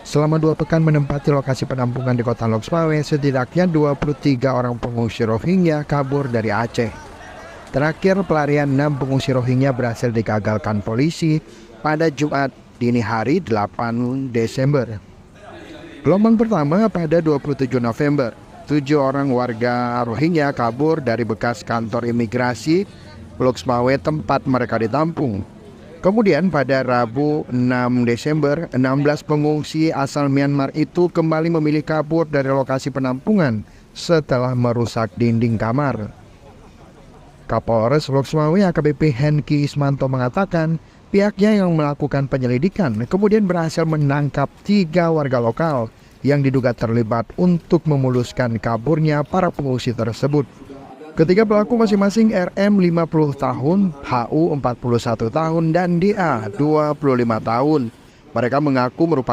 Selama 2 pekan menempati lokasi penampungan di kota Loksmawe, setidaknya 23 orang pengungsi Rohingya kabur dari Aceh. Terakhir, pelarian 6 pengungsi Rohingya berhasil digagalkan polisi pada Jumat dini hari 8 Desember. Gelombang pertama pada 27 November, 7 orang warga Rohingya kabur dari bekas kantor imigrasi Loksmawe tempat mereka ditampung. Kemudian pada Rabu 6 Desember, 16 pengungsi asal Myanmar itu kembali memilih kabur dari lokasi penampungan setelah merusak dinding kamar. Kapolres Loksmawe AKBP Henki Ismanto mengatakan pihaknya yang melakukan penyelidikan kemudian berhasil menangkap 3 warga lokal yang diduga terlibat untuk memuluskan kaburnya para pengungsi tersebut. Ketiga pelaku masing-masing RM 50 tahun, HU 41 tahun, dan DA 25 tahun. Mereka mengaku merupakan